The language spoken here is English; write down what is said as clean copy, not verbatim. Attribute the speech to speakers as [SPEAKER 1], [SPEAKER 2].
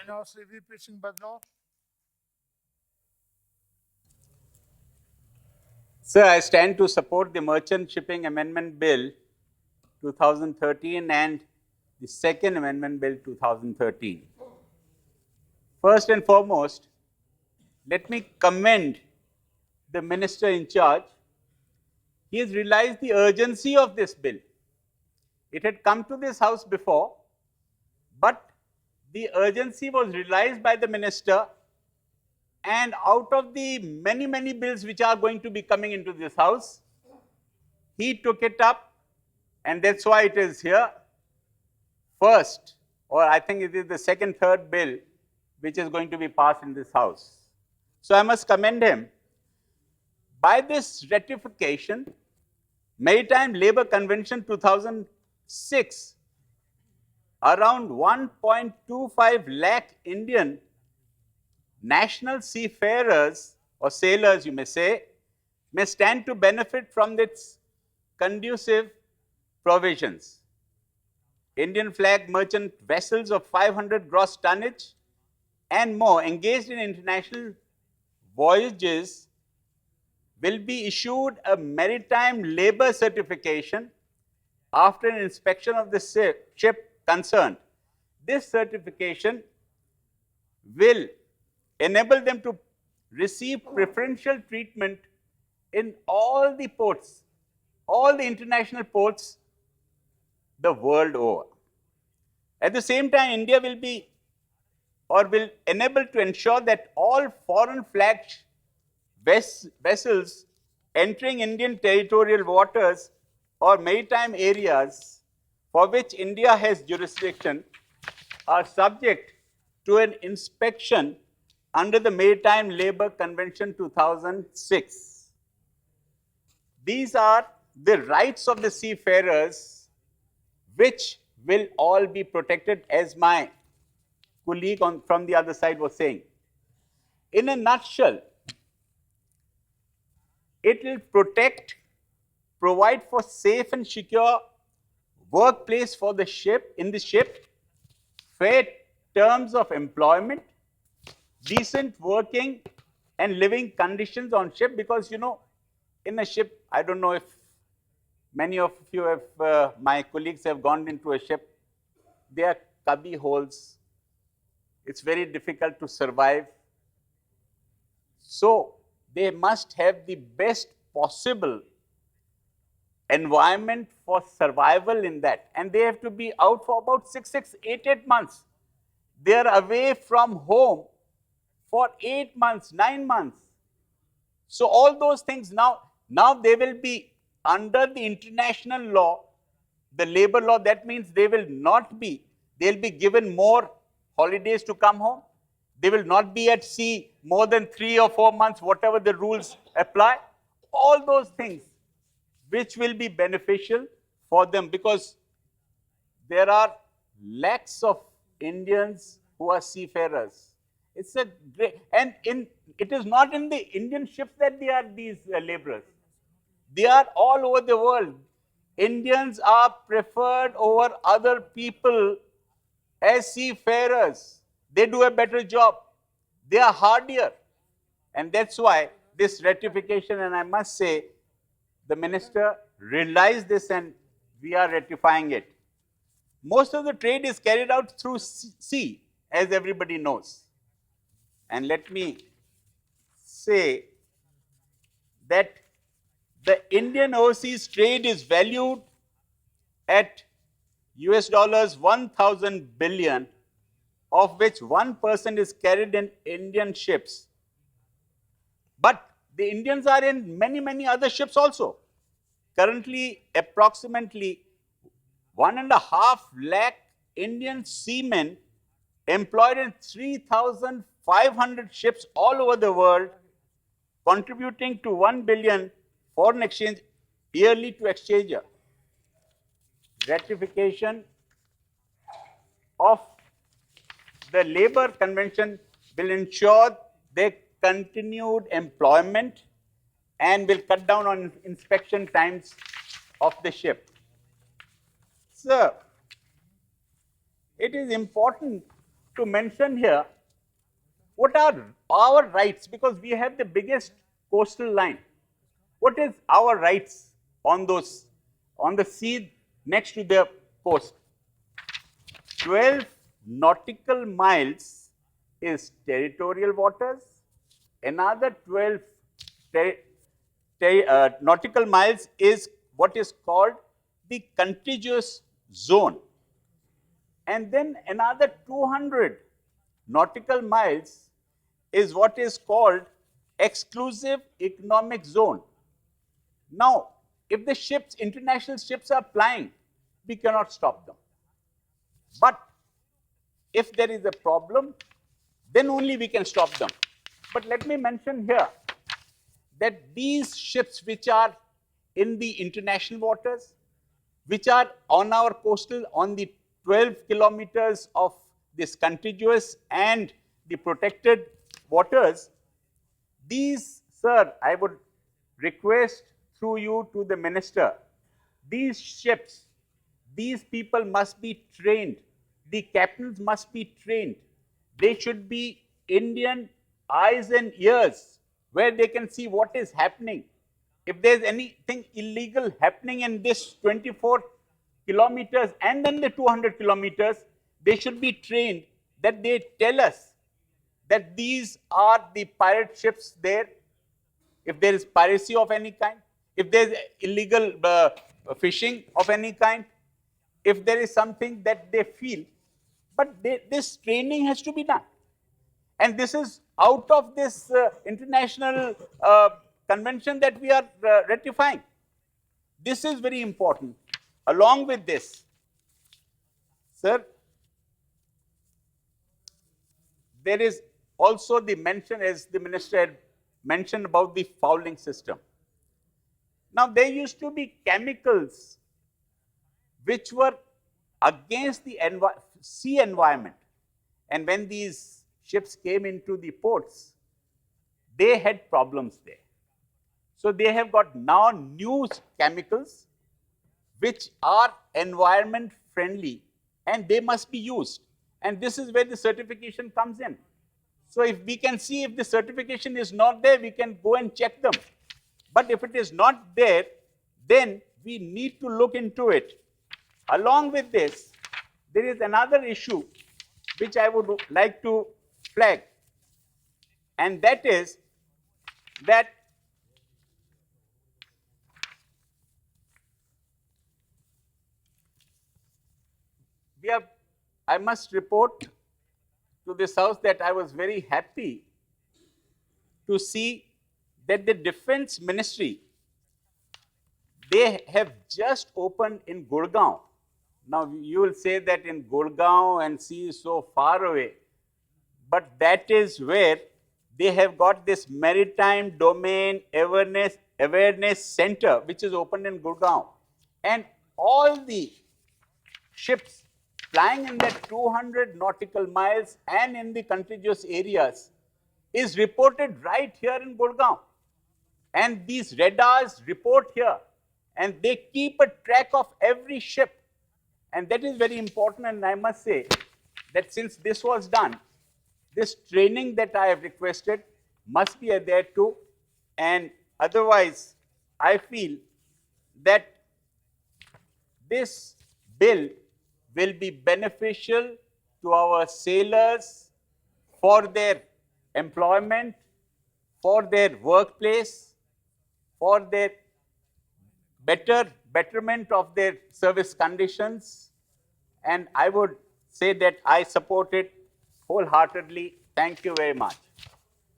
[SPEAKER 1] now Sri VP Singh Badnore.
[SPEAKER 2] Sir, I stand to support the Merchant Shipping Amendment Bill 2013 and the Second Amendment Bill 2013. First and foremost, let me commend the minister in charge. He has realized the urgency of this bill. It had come to this house before, but the urgency was realized by the minister, and out of the many bills which are going to be coming into this house, he took it up, and that's why it is here first, or I think it is the second, third bill which is going to be passed in this house. So I must commend him. By this ratification, Maritime Labour Convention 2006, around 1.25 lakh Indian national seafarers or sailors, you may say, may stand to benefit from its conducive provisions. Indian flag merchant vessels of 500 gross tonnage and more engaged in international voyages will be issued a maritime labor certification after an inspection of the ship concerned. This certification will enable them to receive preferential treatment in all the ports, all the international ports the world over. At the same time, India will be or will enable to ensure that all foreign flag vessels entering Indian territorial waters or maritime areas for which India has jurisdiction are subject to an inspection under the Maritime Labour Convention 2006. These are the rights of the seafarers which will all be protected, as my colleague from the other side was saying. In a nutshell, it will protect, provide for safe and secure workplace for the ship, in the ship, fair terms of employment, decent working and living conditions on ship, because you know, in a ship, I don't know if many of you have, my colleagues have gone into a ship, there are cubby holes. It's very difficult to survive. So they must have the best possible environment for survival in that. And they have to be out for about 8 months. They are away from home for 8 months, 9 months. So all those things now they will be under the international law, the labor law. That means they will not be, they'll be given more holidays to come home. They will not be at sea more than 3 or 4 months, whatever the rules apply. All those things which will be beneficial for them, because there are lakhs of Indians who are seafarers. It's a great, and it is not in the Indian ships that they are these laborers. They are all over the world. Indians are preferred over other people as seafarers. They do a better job. They are hardier. And that's why this ratification, and I must say, the minister realized this and we are ratifying it. Most of the trade is carried out through sea, as everybody knows. And let me say that the Indian overseas trade is valued at US dollars 1,000 billion, of which 1% is carried in Indian ships. But the Indians are in many other ships also. Currently, approximately 1.5 lakh Indian seamen employed in 3,500 ships all over the world, contributing to 1 billion foreign exchange yearly to exchanger. Ratification of the Labour Convention will ensure their continued employment and will cut down on inspection times of the ship. Sir, it is important to mention here what are our rights, because we have the biggest coastal line. What is our rights on those, on the sea next to the coast? 12 nautical miles is territorial waters. Another 12 nautical miles is what is called the contiguous zone. And then another 200 nautical miles is what is called exclusive economic zone. Now, if the ships, international ships are plying, we cannot stop them. But if there is a problem, then only we can stop them. But let me mention here that these ships which are in the international waters, which are on our coastal, on the 12 kilometers of this contiguous and the protected waters, these, sir, I would request through you to the minister, these ships, these people must be trained, the captains must be trained. They should be Indian eyes and ears where they can see what is happening. If there's anything illegal happening in this 24 kilometers and then the 200 kilometers, they should be trained that they tell us that these are the pirate ships there. If there is piracy of any kind, if there is illegal fishing of any kind, if there is something that they feel, but this training has to be done. And this is out of this international convention that we are ratifying. This is very important. Along with this, sir, there is also the mention, as the minister had mentioned, about the fouling system. Now, there used to be chemicals which were against the sea environment. And when these ships came into the ports, they had problems there. So, they have got now new chemicals which are environment friendly and they must be used. And this is where the certification comes in. So, if we can see if the certification is not there, we can go and check them. But if it is not there, then we need to look into it. Along with this, there is another issue which I would like to flag, and that is that I must report to this House that I was very happy to see that the Defense Ministry, they have just opened in Gurgaon. Now, you will say that in Gurgaon and sea is so far away, but that is where they have got this Maritime Domain Awareness Center, which is opened in Gurgaon. And all the ships flying in that 200 nautical miles and in the contiguous areas is reported right here in Gurgaon. And these radars report here, and they keep a track of every ship. And that is very important, and I must say that since this was done, this training that I have requested must be adhered to, and otherwise I feel that this bill will be beneficial to our sailors for their employment, for their workplace, for their betterment of their service conditions, and I would say that I support it wholeheartedly. Thank you very much.